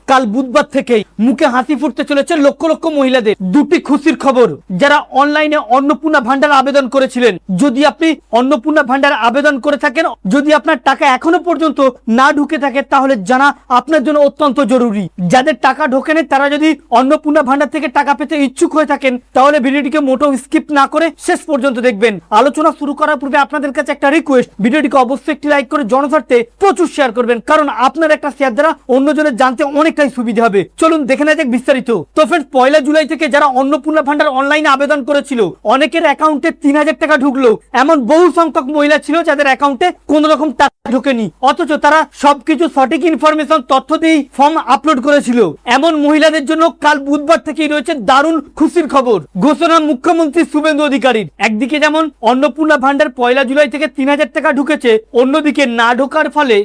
কাল বুধবার থেকেই মুখে হাসি ফুটতে চলেছে লক্ষ লক্ষ মহিলাদের। দুটি খুশির খবর, যারা অনলাইনে অন্নপূর্ণা ভান্ডার আবেদন করেছিলেন, যদি আপনি অন্নপূর্ণা ভান্ডার আবেদন করে থাকেন, যদি আপনার টাকা এখনো পর্যন্ত না ঢুকে থাকে, তাহলে জানা আপনার জন্য অত্যন্ত জরুরি। যাদের টাকা ঢোকেনি তারা যদি অন্নপূর্ণা ভান্ডার থেকে টাকা পেতে ইচ্ছুক হয়ে থাকেন, তাহলে ভিডিওটিকে মোটেও স্কিপ না করে শেষ পর্যন্ত দেখবেন। আলোচনা শুরু করার পূর্বে আপনাদের কাছে একটা রিকোয়েস্ট, ভিডিওটিকে অবশ্যই একটি লাইক করে জনস্বার্থে প্রচুর শেয়ার করবেন, কারণ আপনার একটা শেয়ার দ্বারা অন্যজনের জানতে অনেকটাই সুবিধা হবে। চলুন দেখে নেওয়া যাক বিস্তারিত। তো ফ্রেন্ডস, 1 জুলাই থেকে যারা অন্নপূর্ণা ভান্ডার অনলাইনে আবেদন করেছিল, অনেকের অ্যাকাউন্টে 3000 টাকা ঢুকলো। এমন বহু সংখ্যক মহিলা ছিল যাদের অ্যাকাউন্টে কোন রকম টাকা ঢোকেনি, অথচ তারা সবকিছু সঠিক ইনফরমেশন তথ্য দিয়ে ফর্ম আপলোড করেছিল। এমন মহিলাদের জন্য কাল বুধবার থেকেই রয়েছে দারুণ খুশির খবর। ঘোষণা মুখ্যমন্ত্রী শুভেন্দু অধিকারীর। একদিকে যেমন অন্নপূর্ণা ভান্ডার 1 জুলাই থেকে 3000 টাকা ঢুকেছে, অন্যদিকে না ঢোকার ফলে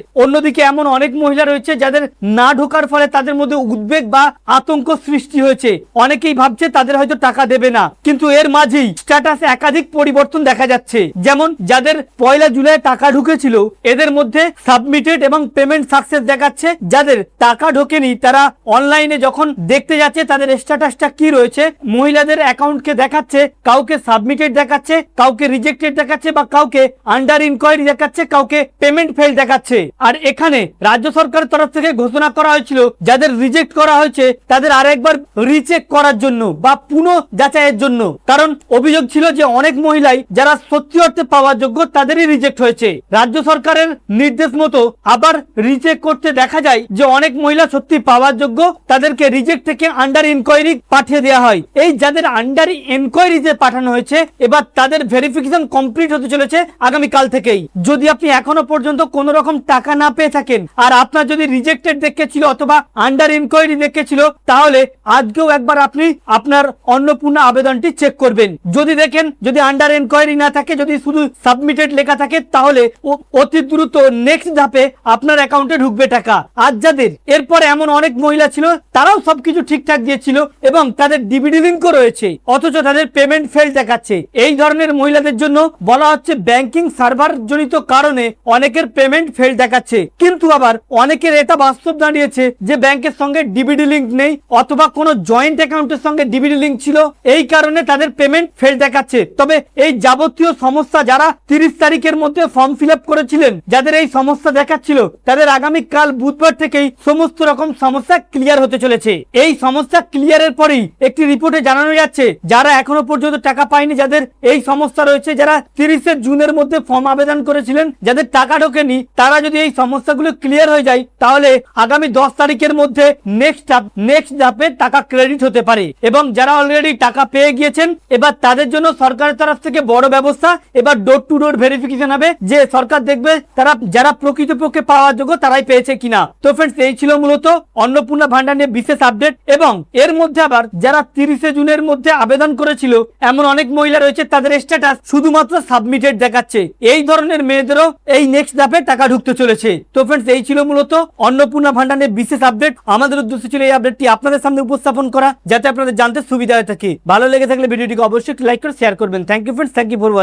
এমন অনেক মহিলা রয়েছে যাদের না ঢোকার ফলে তাদের মধ্যে উদ্বেগ বা আতঙ্ক সৃষ্টি হয়েছে। অনেকেই ভাবছে তাদের হয়তো টাকা দেবে না, কিন্তু এর মাঝেই স্ট্যাটাসে একাধিক পরিবর্তন দেখা যাচ্ছে। যেমন যাদের 1 জুলাই টাকা ঢুকেছিল, এদের মধ্যে সাবমিটেড এবং পেমেন্ট সাকসেস দেখাচ্ছে। যাদের টাকা ঢোকেনি তারা অনলাইনে যখন দেখতে যাচ্ছে তাদের স্ট্যাটাসটা কি রয়েছে, মহিলাদের অ্যাকাউন্টকে দেখাচ্ছে কাউকে সাবমিটেড দেখাচ্ছে, কাউকে রিজেক্টেড দেখাচ্ছে, বা কাউকে আন্ডার ইনকোয়ারি দেখাচ্ছে, কাউকে পেমেন্ট ফেল দেখাচ্ছে। আর এখানে রাজ্য সরকারের তরফ থেকে ঘোষণা করা হয়েছিল যাদের রিজেক্ট করা হয়েছে তাদের আরেকবার রিচেক করার জন্য বা পুনঃ যাচাইয়ের জন্য। কারণ অভিযোগ ছিল যে অনেক মহিলাই যারা সত্যি অর্থে পাওয়ার যোগ্য তাদেরই রিজেক্ট হয়েছে। রাজ্য সরকারের নির্দেশ মতো আবার রিচেক করতে দেখা যায় যে অনেক মহিলা সত্যি পাওয়ার যোগ্য, তাদেরকে রিজেক্ট থেকে আন্ডার ইনকোয়ারি পাঠিয়ে দেওয়া হয়। এই যাদের আন্ডার ইনকোয়ারিতে পাঠানো হয়েছে, এবার তাদের ভেরিফিকেশন কমপ্লিট হতে চলেছে আগামী কাল থেকেই। যদি আপনি এখনো পর্যন্ত কোন রকম টাকা না পেয়ে থাকেন, আর আপনার যদি রিজেক্টেড দেখেছিল অথবা আন্ডার ইনকোয়ারি দেখেছিল, তাহলে আজকেও একবার আপনি আপনার অন্নপূর্ণা আবেদনটি চেক করবেন। যদি দেখেন যদি আন্ডার ইনকোয়ারি না থাকে, যদি শুধু সাবমিটেড লেখা থাকে, তাহলে অতি দ্রুত নেক্সট ধাপে আপনার অ্যাকাউন্টে ঢুকবে টাকা। আর যাদের এরপরে এমন অনেক মহিলা ছিল তারাও সবকিছু ঠিকঠাক দিয়েছিল এবং তাদের ডিবিডি লিঙ্কও রয়েছে, অথচ তাদের পেমেন্ট ফেল দেখাচ্ছে। এই ধরনের মহিলাদের জন্য বলা হচ্ছে ব্যাংকিং সার্ভার জনিত কারণে অনেকের পেমেন্ট ফেল দেখাচ্ছে। কিন্তু আবার অনেকের এটা বাস্তব দাঁড়িয়েছে যে ব্যাংকের সঙ্গে ডিবিডি লিঙ্ক নেই, অথবা কোনো জয়েন্ট অ্যাকাউন্টের সঙ্গে ডিবিডি লিঙ্ক ছিল, এই কারণে তাদের পেমেন্ট ফেল দেখাচ্ছে। তবে এই যাবতীয় সমস্যা যারা 30 তারিখের মধ্যে ফর্ম ফিল আপ করেছিলেন, যাদের এই সমস্যা দেখাচ্ছিল, তাদের আগামী কাল বুধবার থেকেই সমস্ত রকম সমস্যা ক্লিয়ার হতে চলেছে। এই সমস্যা ক্লিয়ারের পরেই একটি রিপোর্টে জানানো যাচ্ছে যারা এখনো পর্যন্ত টাকা পায়নি, যাদের এই সমস্যা রয়েছে, যারা 30 জুনের মধ্যে ফর্ম আবেদন করেছিলেন, যাদের টাকা ঢোকেনি, তারা যদি এই সমস্যাগুলো ক্লিয়ার হয়ে যায়, তাহলে আগামী 10 তারিখের মধ্যে নেক্সট ধাপে টাকা ক্রেডিট হতে পারে। এবং যারা অলরেডি টাকা পেয়ে গিয়েছেন, এবার তাদের জন্য সরকারের তরফ থেকে বড় ব্যবস্থা। এবার ডোর টু ডোর ভেরিফিকেশন হবে, যে সরকার দেখবে তারা যারা প্রকৃতপক্ষে পাওয়ার যোগ্য তারাই পেয়েছে কিনা। তো ফ্রেন্ডস, এই ছিল মূলত অন্নপূর্ণা ভান্ডার নিয়ে বিশেষ আপডেট। এবং এর মধ্যে আবার যারা 30 জুনের মধ্যে আবেদন করেছিল, এমন অনেক মহিলা রয়েছে তাদের স্ট্যাটাস শুধুমাত্র সাবমিটেড দেখাচ্ছে। এই ধরনের মেয়েদেরও এই নেক্সট ধাপে টাকা ঢুকতে চলেছে। তো ফ্রেন্ডস, এই ছিল মূলত অন্নপূর্ণা ভান্ডার নিয়ে বিশেষ আপডেট। আমাদের উদ্দেশ্য ছিল এই আপডেটটি আপনাদের সামনে উপস্থাপন করা, যাতে আপনাদের জানতে সুবিধা হয়ে থাকে। ভালো লেগে থাকলে ভিডিওটিকে অবশ্যই লাইক করে শেয়ার করবেন। Thank you friends, thank you for watching.